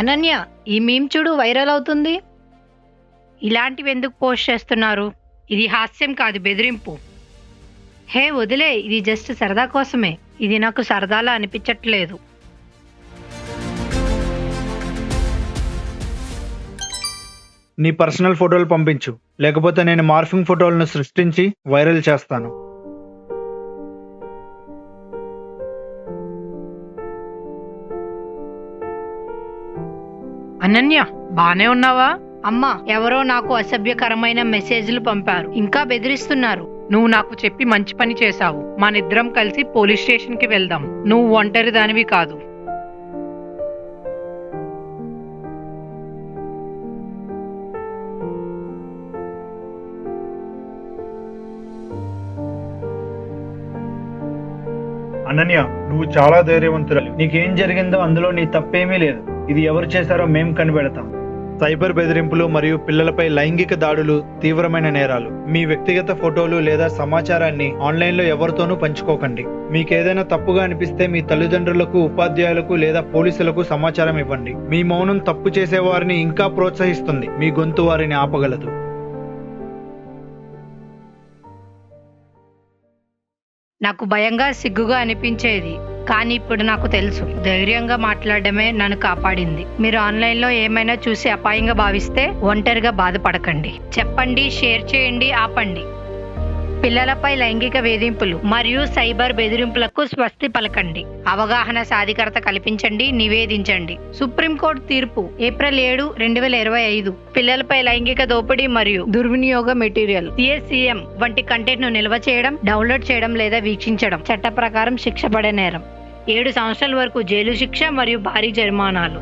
అనన్య, ఈ మీమ్ చూడు వైరల్ అవుతుంది. ఇలాంటివి ఎందుకు పోస్ట్ చేస్తున్నారు? ఇది హాస్యం కాదు, బెదిరింపు. హే వదిలే, ఇది జస్ట్ సరదా కోసమే. ఇది నాకు సరదాలా అనిపించట్లేదు. నీ పర్సనల్ ఫోటోలు పంపించు, లేకపోతే నేను మార్ఫింగ్ ఫోటోలను సృష్టించి వైరల్ చేస్తాను. అనన్య, బానే ఉన్నావా? అమ్మా, ఎవరో నాకు అసభ్యకరమైన మెసేజ్లు పంపారు, ఇంకా బెదిరిస్తున్నారు. నువ్వు నాకు చెప్పి మంచి పని చేశావు. మనిద్దరం కలిసి పోలీస్ స్టేషన్ కి వెళ్దాం. నువ్వు ఒంటరి దానివి కాదు. అనన్య, నువ్వు చాలా ధైర్యవంతురాలు. నీకేం జరిగిందో అందులో నీ తప్పేమీ లేదు. ఇది ఎవరు చేశారో మేం కనిపెడతాం. సైబర్ బెదిరింపులు మరియు పిల్లలపై లైంగిక దాడులు తీవ్రమైన నేరాలు. మీ వ్యక్తిగత ఫోటోలు లేదా సమాచారాన్ని ఆన్లైన్లో ఎవరితోనూ పంచుకోకండి. మీకేదైనా తప్పుగా అనిపిస్తే మీ తల్లిదండ్రులకు, ఉపాధ్యాయులకు లేదా పోలీసులకు సమాచారం ఇవ్వండి. మీ మౌనం తప్పు చేసేవారిని ఇంకా ప్రోత్సహిస్తుంది. మీ గొంతు వారిని ఆపగలదు. నాకు భయంగా, సిగ్గుగా అనిపించేది. కానీ ఇప్పుడు నాకు తెలుసు, ధైర్యంగా మాట్లాడడమే నన్ను కాపాడింది. మీరు ఆన్లైన్లో ఏమైనా చూసి అపాయంగా భావిస్తే ఒంటరిగా బాధపడకండి. చెప్పండి, షేర్ చేయండి, ఆపండి. పిల్లలపై లైంగిక వేధింపులు మరియు సైబర్ బెదిరింపులకు స్వస్తి పలకండి. అవగాహన, సాధికారత కల్పించండి, నివేదించండి. సుప్రీంకోర్టు తీర్పు ఏప్రిల్ 7, 2025. పిల్లలపై లైంగిక దోపిడీ మరియు దుర్వినియోగ మెటీరియల్ CSCM వంటి కంటెంట్ ను నిల్వ చేయడం, డౌన్లోడ్ చేయడం లేదా వీక్షించడం చట్ట ప్రకారం శిక్ష పడే నేరం. 7 సంవత్సరాల వరకు జైలు శిక్ష మరియు భారీ జరిమానాలు.